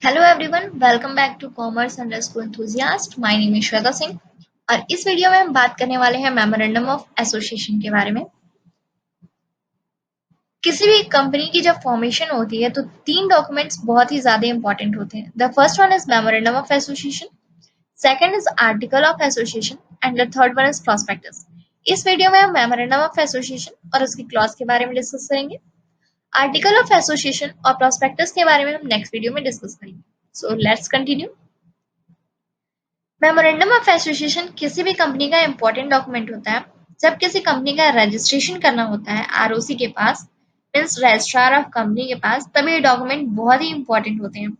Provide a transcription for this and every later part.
Hello everyone, welcome back to commerce underscore enthusiast। My name is Shweta Singh और इस video में हम बात करने वाले हैं मेमोरेंडम ऑफ एसोसिएशन के बारे में। किसी भी कंपनी की जब फॉर्मेशन होती है तो तीन डॉक्यूमेंट्स बहुत ही ज्यादा इंपॉर्टेंट होते हैं। The first one is memorandum of association, second is article of association and the third one is prospectus. इस वीडियो में हम मेमोरेंडम ऑफ एसोसिएशन और उसकी क्लॉज के बारे में डिस्कस करेंगे। आर्टिकल ऑफ एसोसिएशन और प्रॉस्पेक्टस के बारे में हम नेक्स्ट वीडियो में डिस्कस करेंगे। So let's continue. Memorandum of association किसी भी कंपनी का इंपॉर्टेंट डॉक्यूमेंट होता है। जब किसी कंपनी का रजिस्ट्रेशन करना होता है आरओसी के पास, मीन्स रजिस्ट्रार ऑफ कंपनी के पास, तब ये डॉक्यूमेंट बहुत ही इंपॉर्टेंट होते हैं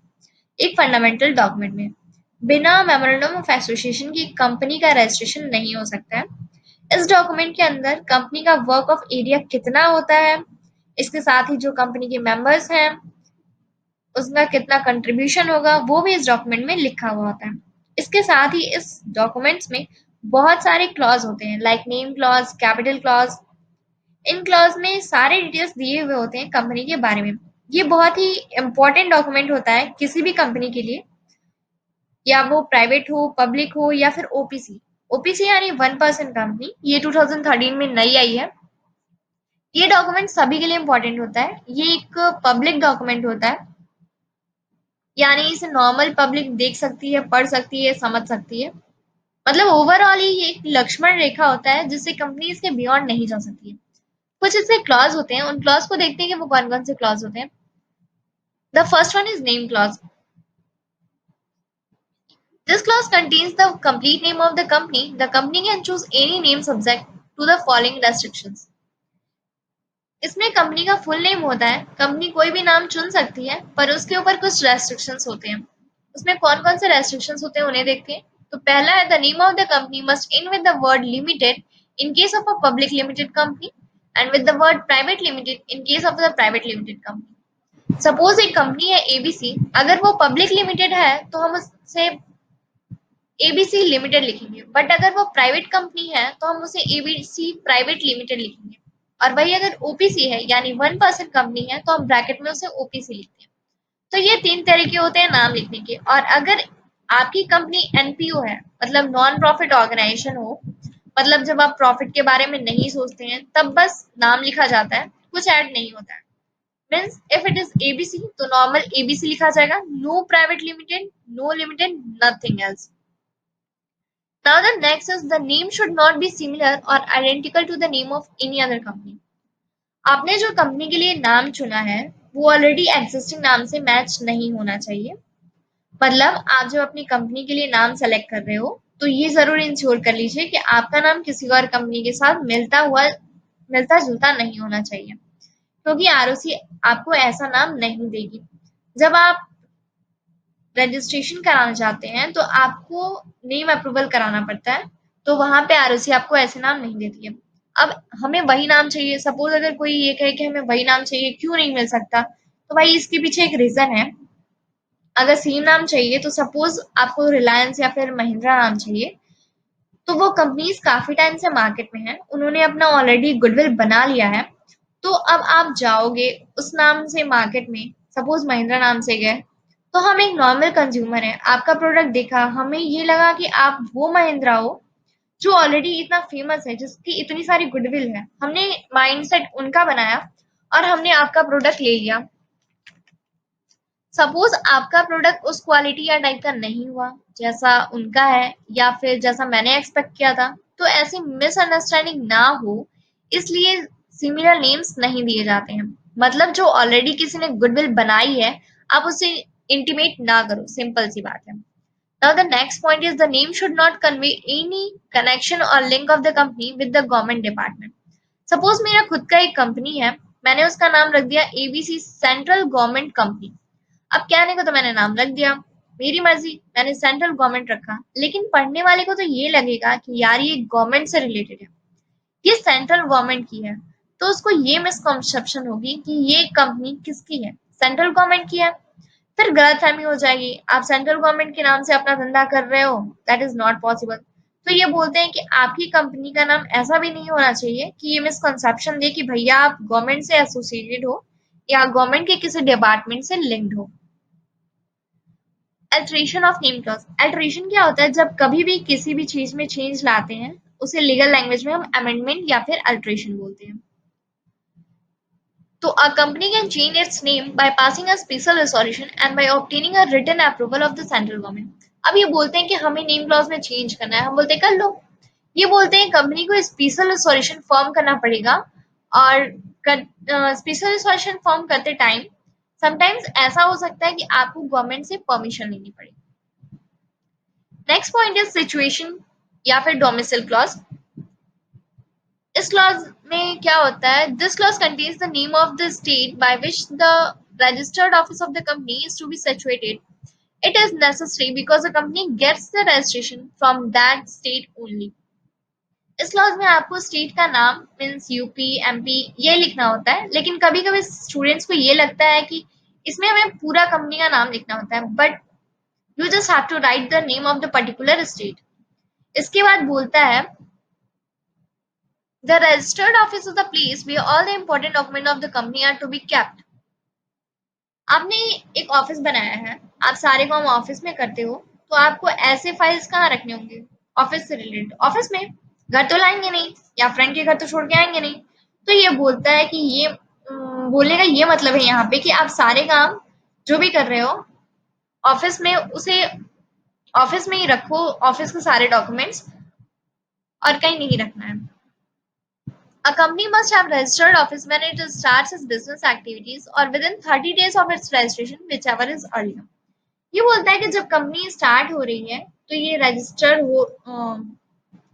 एक फंडामेंटल डॉक्यूमेंट में। बिना मेमोरेंडम ऑफ एसोसिएशन की कंपनी का रजिस्ट्रेशन नहीं हो सकता है। इस डॉक्यूमेंट के अंदर कंपनी का वर्क ऑफ एरिया कितना होता है, इसके साथ ही जो कंपनी के मेंबर्स हैं उसका कितना कंट्रीब्यूशन होगा वो भी इस डॉक्यूमेंट में लिखा हुआ होता है। इसके साथ ही इस डॉक्यूमेंट्स में बहुत सारे क्लॉज होते हैं, like name clause, capital clause. In clause में सारे डिटेल्स दिए हुए होते हैं कंपनी के बारे में। ये बहुत ही इंपॉर्टेंट डॉक्यूमेंट होता है किसी भी कंपनी के लिए, या वो प्राइवेट हो, पब्लिक हो या फिर ओपीसी। ओपीसी यानी 1% कंपनी, ये 2013 में नई आई है। ये डॉक्यूमेंट सभी के लिए इंपॉर्टेंट होता है। ये एक पब्लिक डॉक्यूमेंट होता है, यानी इसे नॉर्मल पब्लिक देख सकती है, पढ़ सकती है, समझ सकती है। मतलब ओवरऑल ये एक लक्ष्मण रेखा होता है जिससे कंपनी इसके बियॉन्ड नहीं जा सकती है। कुछ इससे क्लॉज होते हैं, उन क्लॉज को देखते हैं कि वो कौन कौन से क्लॉज होते हैं। The first one is name clause. This clause contains the complete name of the company. The company can choose any name subject to the following restrictions. इसमें कंपनी का फुल नेम होता है, कंपनी कोई भी नाम चुन सकती है पर उसके ऊपर कुछ रेस्ट्रिक्शंस होते हैं। उसमें कौन कौन से रेस्ट्रिक्शंस होते हैं उन्हें देखते हैं। तो पहला है, the name of the company must in with the word limited in case of a public limited company and with the word private limited in case of the private limited company. Suppose एक company है ABC, अगर वो public limited है तो हम उसे ABC limited लिखेंगे, but अगर वो प्राइवेट कंपनी है तो हम उसे एबीसी प्राइवेट लिमिटेड लिखेंगे। और वही अगर ओपीसी है यानी 1% कंपनी है तो हम ब्रैकेट में उसे ओपीसी लिखते हैं। तो ये तीन तरीके होते हैं नाम लिखने के। और अगर आपकी कंपनी एनपीओ है, मतलब नॉन प्रॉफिट ऑर्गेनाइजेशन हो, मतलब जब आप प्रॉफिट के बारे में नहीं सोचते हैं तब बस नाम लिखा जाता है, कुछ ऐड नहीं होता है। Means if it is ABC तो नॉर्मल एबीसी लिखा जाएगा, no private limited, no limited, nothing else. Now the next is the name should not be similar or identical to the name of any other company. आपने जो company के लिए नाम चुना है वो ऑलरेडी एग्जिस्टिंग नाम से मैच नहीं होना चाहिए। मतलब आप जब अपनी कंपनी के लिए नाम सेलेक्ट कर रहे हो तो ये जरूर इंश्योर कर लीजिए कि आपका नाम किसी और कंपनी के साथ मिलता जुलता नहीं होना चाहिए, क्योंकि आरओसी आपको ऐसा नाम नहीं देगी। जब आप रजिस्ट्रेशन कराना चाहते हैं तो आपको नेम अप्रूवल कराना पड़ता है, तो वहां पे आरओसी आपको ऐसे नाम नहीं देती है। अब हमें वही नाम चाहिए, सपोज अगर कोई ये कहे कि हमें वही नाम चाहिए, क्यों नहीं मिल सकता, तो भाई इसके पीछे एक रीजन है। अगर सेम नाम चाहिए तो सपोज आपको रिलायंस या फिर महिंद्रा नाम चाहिए, तो वो कंपनीज काफी टाइम से मार्केट में है, उन्होंने अपना ऑलरेडी गुडविल बना लिया है। तो अब आप जाओगे उस नाम से मार्केट में, सपोज महिंद्रा नाम से गए, तो हम एक नॉर्मल कंज्यूमर है, आपका प्रोडक्ट देखा, हमें ये लगा कि आप वो महिंद्रा हो जो ऑलरेडी इतना फेमस है, जिसकी इतनी सारी गुडविल है, हमने माइंडसेट उनका बनाया और हमने आपका प्रोडक्ट ले लिया। सपोज आपका प्रोडक्ट उस क्वालिटी या टाइप का नहीं हुआ जैसा उनका है, या फिर जैसा मैंने एक्सपेक्ट किया था, तो ऐसी मिसअंडरस्टैंडिंग ना हो इसलिए सिमिलर नेम्स नहीं दिए जाते हैं। मतलब जो ऑलरेडी किसी ने गुडविल बनाई है आप उसे इंटीमेट ना करो, सिंपल सी बात है। Now the next point is the name should not convey any connection or link of the company with the government department. Suppose मेरा खुद का एक कंपनी है, मैंने उसका नाम रख दिया एबीसी सेंट्रल गवर्नमेंट कंपनी। अब कहने को तो मैंने नाम रख दिया, मेरी मर्जी, मैंने सेंट्रल गवर्नमेंट रखा, लेकिन पढ़ने वाले को तो ये लगेगा कि यार ये गवर्नमेंट से रिलेटेड है, ये सेंट्रल गवर्नमेंट की है, तो उसको ये मिसकंसेप्शन होगी कि ये कंपनी किसकी है, सेंट्रल गवर्नमेंट की है। फिर गलतफहमी हो जाएगी, आप सेंट्रल गवर्नमेंट के नाम से अपना धंधा कर रहे हो, दैट इज नॉट पॉसिबल। तो ये बोलते हैं कि आपकी कंपनी का नाम ऐसा भी नहीं होना चाहिए कि ये मिसकंसेप्शन दे कि भैया आप गवर्नमेंट से एसोसिएटेड हो या गवर्नमेंट के किसी डिपार्टमेंट से लिंक्ड हो। Alteration of name clause. Alteration क्या होता है? जब कभी भी किसी भी चीज में चेंज लाते हैं, उसे लीगल लैंग्वेज में हम अमेंडमेंट या फिर अल्टरेशन बोलते हैं। तो a company can change its name by passing a special resolution and by obtaining a written approval of the central government. अब ये बोलते हैं कि हमें नेम क्लॉज में चेंज करना है, हम बोलते हैं कर लो। ये बोलते हैं कंपनी को स्पेशल रिजोल्यूशन फॉर्म करना पड़ेगा, और स्पेशल रिजोल्यूशन फॉर्म करते टाइम समटाइम्स ऐसा हो सकता है कि आपको गवर्नमेंट से परमिशन लेनी पड़े। नेक्स्ट पॉइंट इज सिचुएशन या फिर डोमिसाइल क्लॉज। इस क्लॉज में क्या होता है? This clause contains the name of the state by which the registered office of the company is to be situated. It is necessary because the company gets the registration from that state only. इस clause में आपको state का नाम means UP, MP ये लिखना होता है, लेकिन कभी कभी स्टूडेंट्स को ये लगता है कि इसमें हमें पूरा कंपनी का नाम लिखना होता है, but you just have to write the name of the particular state. इसके बाद बोलता है the registered office is the place where all the important documents of the company are to be kept. आपने एक ऑफिस बनाया है, आप सारे काम ऑफिस में करते हो, तो आपको ऐसे फाइल्स कहाँ रखने होंगे? ऑफिस से रिलेटेड ऑफिस में। घर तो लाएंगे नहीं, या फ्रेंड के घर तो छोड़ के आएंगे नहीं। तो ये बोलता है कि ये बोलने का ये मतलब है यहाँ पे कि आप सारे काम जो भी कर रहे हो ऑफिस में, उसे ऑफिस में ही रखो, ऑफिस के सारे डॉक्यूमेंट्स, और कहीं नहीं रखना है। A company must have registered office when it starts its business activities or within 30 days of its registration, whichever is earlier. ये बोलता है कि जब कंपनी स्टार्ट हो रही है तो ये रजिस्टर हो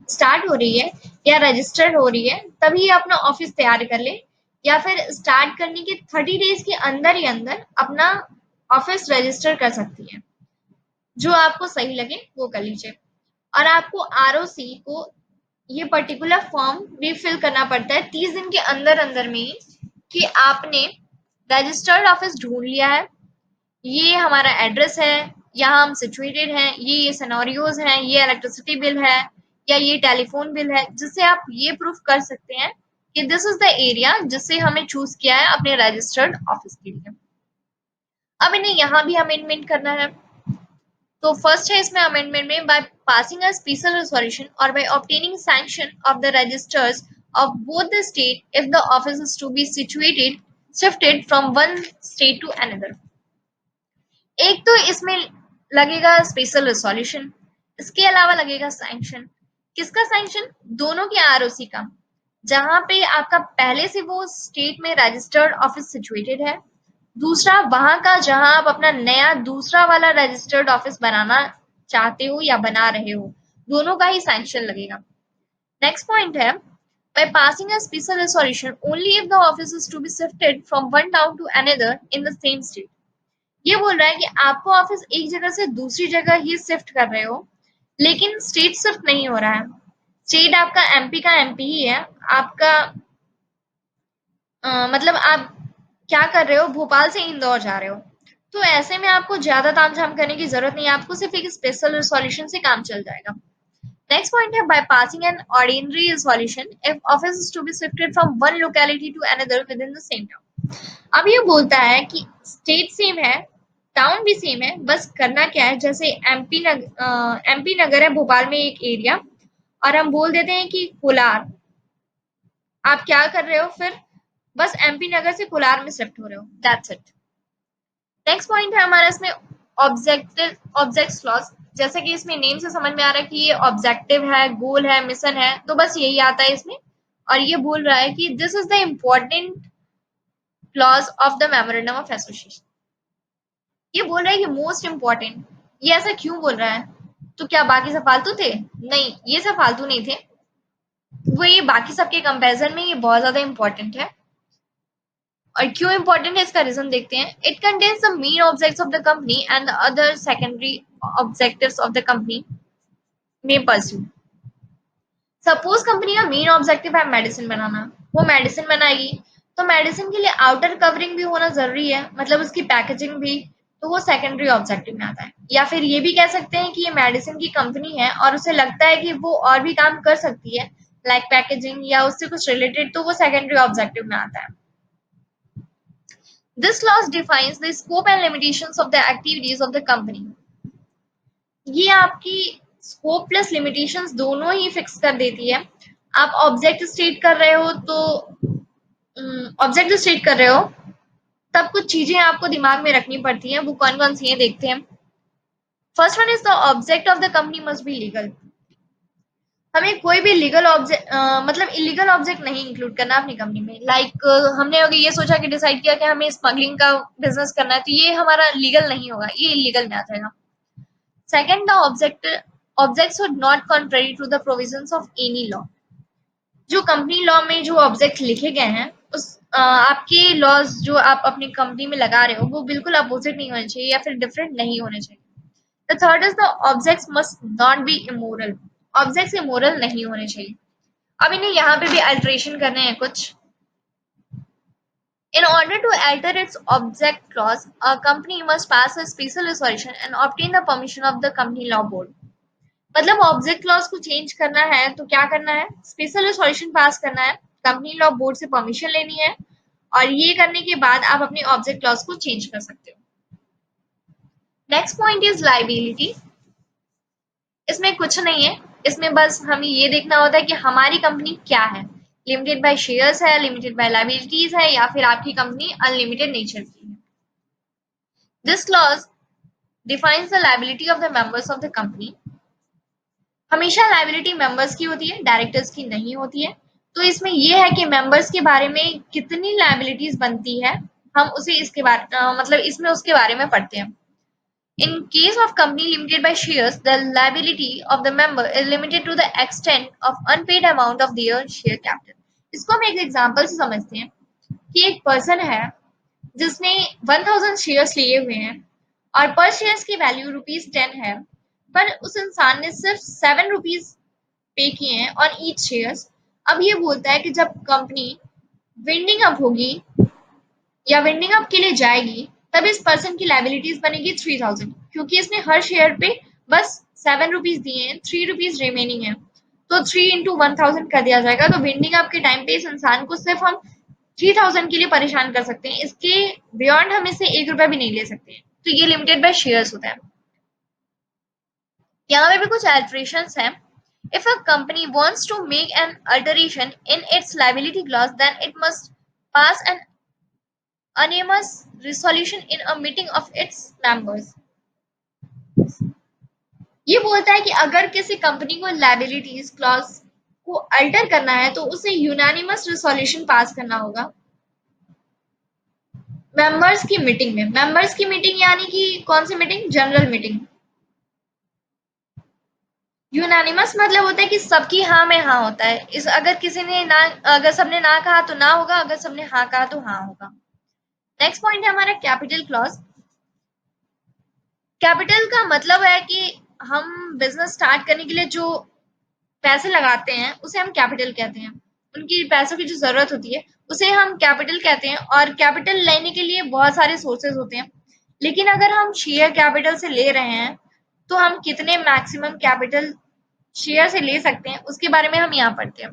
स्टार्ट हो रही है या रजिस्टर्ड हो रही है, तभी ये अपना ऑफिस तैयार कर ले, या फिर स्टार्ट करने के 30 डेज के अंदर ही अंदर अपना ऑफिस रजिस्टर कर सकती है। जो आपको सही लगे वो कर लीजिए। और आपको आरओसी को ये पर्टिकुलर फॉर्म भी फिल करना पड़ता है 30 दिन के अंदर अंदर में ही, कि आपने रजिस्टर्ड ऑफिस ढूंढ लिया है, ये हमारा एड्रेस है, यहाँ हम सिचुएटेड हैं, ये सिनेरियोज हैं, ये इलेक्ट्रिसिटी बिल है या ये टेलीफोन बिल है, जिससे आप ये प्रूफ कर सकते हैं कि दिस इज द एरिया जिससे हमें चूज किया है अपने रजिस्टर्ड ऑफिस के लिए। अब इन्हें यहाँ भी अमेंडमेंट करना है। तो फर्स्ट है इसमें अमेंडमेंट में, by passing a special resolution और by obtaining sanction of the registers of both the state if the office is to be situated shifted from one state to another. एक तो इसमें लगेगा स्पेशल रेजोल्यूशन, इसके अलावा लगेगा sanction. किसका sanction? दोनों के आरओसी का, जहां पे आपका पहले से वो स्टेट में रजिस्टर्ड ऑफिस सिचुएटेड है, दूसरा वहां का जहां आप अपना नया दूसरा वाला रजिस्टर्ड ऑफिस बनाना चाहते हो या बना रहे हो, दोनों का ही सैंक्शन लगेगा। नेक्स्ट पॉइंट है, by passing a special resolution only if the office is to be shifted from one town to another in the same state. ये बोल रहा है कि आपको ऑफिस एक जगह से दूसरी जगह ही शिफ्ट कर रहे हो, लेकिन स्टेट शिफ्ट नहीं हो रहा है। स्टेट आपका एमपी का एमपी ही है, आपका मतलब आप क्या कर रहे हो, भोपाल से इंदौर जा रहे हो, तो ऐसे में आपको ज्यादा तामझाम करने की जरूरत नहीं है, आपको सिर्फ एक स्पेशल रिजोल्यूशन से काम चल जाएगा। नेक्स्ट पॉइंट है, by passing an ordinary resolution if office is to be shifted from one locality to another within the same town. अब ये बोलता है कि स्टेट सेम है, टाउन भी सेम है, बस करना क्या है, जैसे एमपी नगर है भोपाल में एक एरिया, और हम बोल देते हैं कि कोलार। आप क्या कर रहे हो फिर? बस एमपी नगर से कोलार में शिफ्ट हो रहे हो, दैट्स इट। नेक्स्ट पॉइंट है हमारा इसमें ऑब्जेक्ट क्लॉज। जैसे कि इसमें नेम से समझ में आ रहा है कि ये ऑब्जेक्टिव है, गोल है, मिशन है, तो बस यही आता है इसमें। और ये बोल रहा है कि this is the important clause of the memorandum of association. ये बोल रहा है कि मोस्ट इम्पोर्टेंट। ये ऐसा क्यों बोल रहा है? तो क्या बाकी सब फालतू थे? नहीं, ये सब फालतू नहीं थे, वो ये बाकी सबके कंपैरिजन में ये बहुत ज्यादा इंपॉर्टेंट है। और क्यों इंपॉर्टेंट है इसका रीजन देखते हैं। It contains the main objects of the company and the other secondary objectives of the company में परस्यू। सपोज कंपनी का मेन ऑब्जेक्टिव है मेडिसिन बनाना, वो मेडिसिन बनाएगी, तो मेडिसिन के लिए आउटर कवरिंग भी होना जरूरी है, मतलब उसकी पैकेजिंग भी, तो वो सेकेंडरी ऑब्जेक्टिव में आता है। या फिर ये भी कह सकते हैं कि ये मेडिसिन की कंपनी है और उसे लगता है कि वो और भी काम कर सकती है, लाइक पैकेजिंग या उससे कुछ रिलेटेड, तो वो सेकेंडरी ऑब्जेक्टिव में आता है। This clause defines the scope and limitations of the activities of the company. ये आपकी स्कोप प्लस लिमिटेशंस दोनों ही फिक्स कर देती है। आप ऑब्जेक्ट स्टेट कर रहे हो तो ऑब्जेक्ट स्टेट कर रहे हो तब कुछ चीजें आपको दिमाग में रखनी पड़ती हैं। वो कौन कौन सी हैं देखते हैं। First one is the object of the company must be legal. हमें कोई भी लीगल ऑब्जेक्ट मतलब इलीगल ऑब्जेक्ट नहीं इंक्लूड करना अपनी कंपनी में। लाइक हमने अगर ये सोचा कि डिसाइड किया कि हमें स्मगलिंग का बिजनेस करना है तो ये हमारा लीगल नहीं होगा, ये इलीगल में आ जाएगा। Second, the object should not contrary to the provisions of any law. जो कंपनी लॉ में जो ऑब्जेक्ट लिखे गए हैं उस आपके लॉज जो आप अपनी कंपनी में लगा रहे हो वो बिल्कुल अपोजिट नहीं होने चाहिए या फिर डिफरेंट नहीं होने चाहिए। The third is the objects must not be immoral. Objects immoral नहीं होने चाहिए। अब इन्हें यहाँ पे भी अल्टरेशन करने हैं कुछ। In order to alter its object clause, a company must pass a special resolution and obtain the permission of the company law board. मतलब ऑब्जेक्ट क्लॉज को चेंज करना है तो क्या करना है, स्पेशल रेजोल्यूशन पास करना है, कंपनी लॉ बोर्ड से परमिशन लेनी है और ये करने के बाद आप अपने ऑब्जेक्ट क्लॉज को चेंज कर सकते हो। Next point is liability. इसमें कुछ नहीं है, इसमें बस हमें ये देखना होता है कि हमारी कंपनी क्या है, लिमिटेड बाय शेयर्स है, लिमिटेड बाय लाइबिलिटीज है या फिर आपकी कंपनी अनलिमिटेड नेचर की है। This clause defines the liability of the members of the company. हमेशा लाइबिलिटी मेंबर्स की होती है, डायरेक्टर्स की नहीं होती है। तो इसमें यह है कि मेंबर्स के बारे में कितनी लाइबिलिटीज बनती है, हम उसे इसके बारे मतलब इसमें उसके बारे में पढ़ते हैं। In case of company limited by shares, the liability of the member is limited to the extent of unpaid amount of their share capital. इसको हम एक एग्जांपल से समझते हैं कि एक पर्सन है जिसने 1000 शेयर्स लिए हुए हैं और पर शेयर्स की वैल्यू ₹10 है, पर उस इंसान ने सिर्फ ₹7 पे किए हैं ऑन ईच शेयर्स। अब ये बोलता है कि जब कंपनी विंडिंग अप होगी या विंडिंग अप के लिए जाएगी तब इस पर्सन की लाइबिलिटीज बनेगी 3000, क्योंकि इसने हर शेयर पे बस ₹7 दिए हैं, ₹3 रिमेनिंग है। तो 3 इंटू 1000 कर दिया जाएगा। तो विंडिंग अप के टाइम पे इस इंसान को सिर्फ हम 3000 के लिए परेशान कर सकते हैं, इसके बियॉन्ड हम इससे ₹1 भी नहीं ले सकते हैं। तो ये लिमिटेड बाय शेयर्स होता है। यहाँ पे भी कुछ अल्टरेशंस हैं। If a company wants to make an alteration in its liability clause, then it must pass an unanimous resolution in a meeting of its members. ये बोलता है कि अगर किसी कंपनी को लाइबिलिटीज क्लॉज को अल्टर करना है तो उसे यूनानिमस रिसोल्यूशन पास करना होगा मेंबर्स की मीटिंग में। मेंबर्स की मीटिंग यानी कि कौन सी मीटिंग, जनरल मीटिंग। यूनानिमस मतलब होता है कि सबकी हाँ में हाँ होता है। इस अगर किसी ने ना, अगर सबने ना कहा तो ना होगा, अगर सबने हाँ कहा तो हाँ होगा। नेक्स्ट पॉइंट है हमारा कैपिटल क्लॉज। कैपिटल का मतलब है कि हम बिजनेस स्टार्ट करने के लिए जो पैसे लगाते हैं उसे हम कैपिटल कहते हैं। उनकी पैसों की जो जरूरत होती है उसे हम कैपिटल कहते हैं। और कैपिटल लेने के लिए बहुत सारे सोर्सेज होते हैं, लेकिन अगर हम शेयर कैपिटल से ले रहे हैं तो हम कितने मैक्सिमम कैपिटल शेयर से ले सकते हैं उसके बारे में हम यहाँ पढ़ते हैं।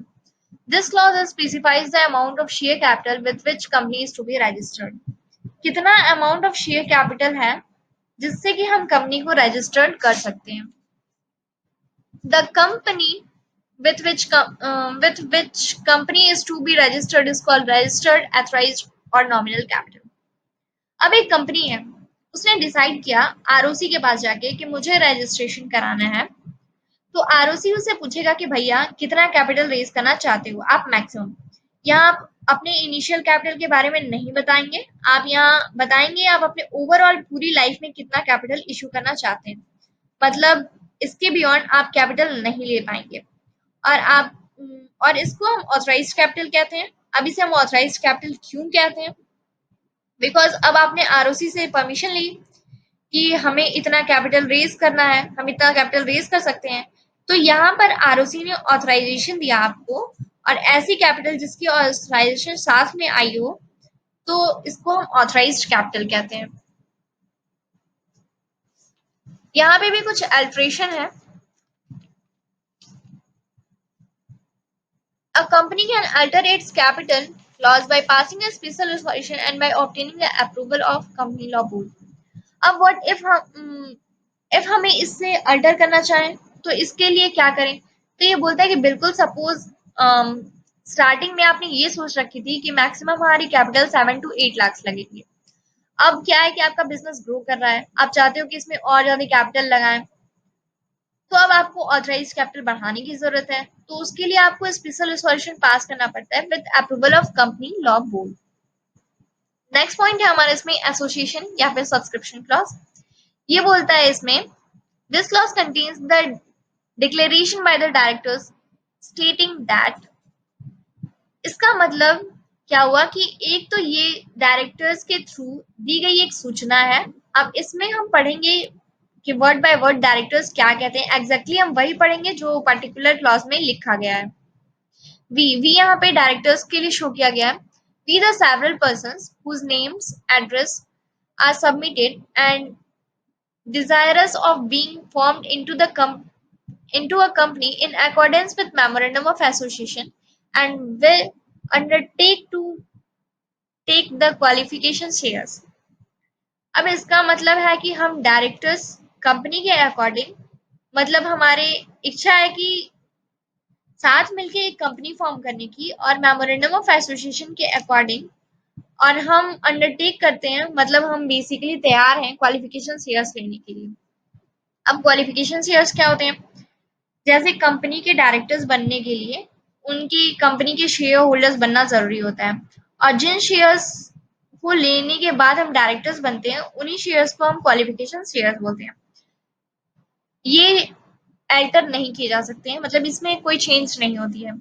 This clause specifies the amount of share capital with which company is to be registered. कितना अमाउंट ऑफ शेयर कैपिटल है जिससे कि हम कंपनी को रजिस्टर्ड कर सकते हैं। The company with which company is to be registered is called registered, authorized or nominal capital. अब एक कंपनी है, उसने डिसाइड किया आरओसी के पास जाके कि मुझे रजिस्ट्रेशन कराना है। तो आरओसी उससे पूछेगा कि भैया कितना कैपिटल रेज करना चाहते हो आप मैक्सिमम। यहाँ आप अपने इनिशियल कैपिटल के बारे में नहीं बताएंगे, आप यहाँ बताएंगे आप अपने ओवरऑल पूरी लाइफ में कितना कैपिटल इशू करना चाहते हैं। मतलब इसके बियॉन्ड आप कैपिटल नहीं ले पाएंगे। और आप और इसको हम ऑथराइज्ड कैपिटल कहते हैं। अब इसे हम ऑथराइज्ड कैपिटल क्यों कहते हैं, बिकॉज अब आपने आरओसी से परमिशन ली कि हमें इतना कैपिटल रेज करना है, हम इतना कैपिटल रेज कर सकते हैं। तो यहाँ पर आरओसी ने ऑथराइजेशन दिया आपको, और ऐसी कैपिटल जिसकी ऑथराइजेशन साथ में आई हो तो इसको हम ऑथराइज्ड कैपिटल कहते हैं। यहाँ पे भी कुछ अल्ट्रेशन है। A company can alter its capital clause by passing a special resolution and by obtaining the approval of company law board. अब what if इफ हमें इससे अल्टर करना चाहें तो इसके लिए क्या करें? तो ये बोलता है कि बिल्कुल सपोज स्टार्टिंग में आपने ये सोच रखी थी कि मैक्सिमम हमारी कैपिटल 7 to 8 लाख लगेगी। अब क्या है कि आपका बिजनेस ग्रो कर रहा है, आप चाहते हो कि इसमें और ज्यादा कैपिटल लगाएं, तो अब आपको ऑथराइज कैपिटल बढ़ाने की जरूरत है। तो उसके लिए आपको स्पेशल रिजोल्यूशन पास करना पड़ता है with approval of company law board. Next point है हमारे इसमें एसोसिएशन या फिर सब्सक्रिप्शन क्लॉज। ये बोलता है इसमें this clause contains the declaration by the directors stating that. इसका मतलब क्या हुआ कि एक तो ये डायरेक्टर्स के थ्रू दी गई एक सूचना है। अब इसमें हम पढ़ेंगे कि वर्ड बाय वर्ड डायरेक्टर्स क्या कहते हैं, एग्जैक्टली हम वही पढ़ेंगे जो पर्टिकुलर क्लॉज में लिखा गया है। वी यहाँ पे डायरेक्टर्स के लिए शो किया गया है। We the several persons whose names address are submitted and desirous of being formed into a company in accordance with memorandum of association and will undertake to take the qualification shares। अब इसका मतलब है कि हम directors company के according, मतलब हमारे इच्छा है कि साथ मिलके एक कंपनी फॉर्म करने की और मेमोरेंडम ऑफ एसोसिएशन के अकॉर्डिंग, और हम अंडरटेक करते हैं, मतलब हम बेसिकली तैयार हैं क्वालिफिकेशन शेयर्स लेने के लिए। अब क्वालिफिकेशन शेयर्स क्या होते हैं? जैसे कंपनी के डायरेक्टर्स बनने के लिए उनकी कंपनी के शेयर होल्डर्स बनना जरूरी होता है, और जिन शेयर्स को लेने के बाद हम डायरेक्टर्स बनते हैं उन्हीं शेयर्स को हम क्वालिफिकेशन शेयर्स बोलते हैं। ये अल्टर नहीं किए जा सकते हैं, मतलब इसमें कोई चेंज नहीं होती है।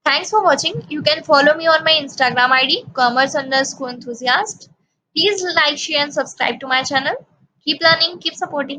Thanks for watching. You can follow me on my Instagram ID commerce_enthusiast. Please like, share and subscribe to my channel. Keep learning, keep supporting.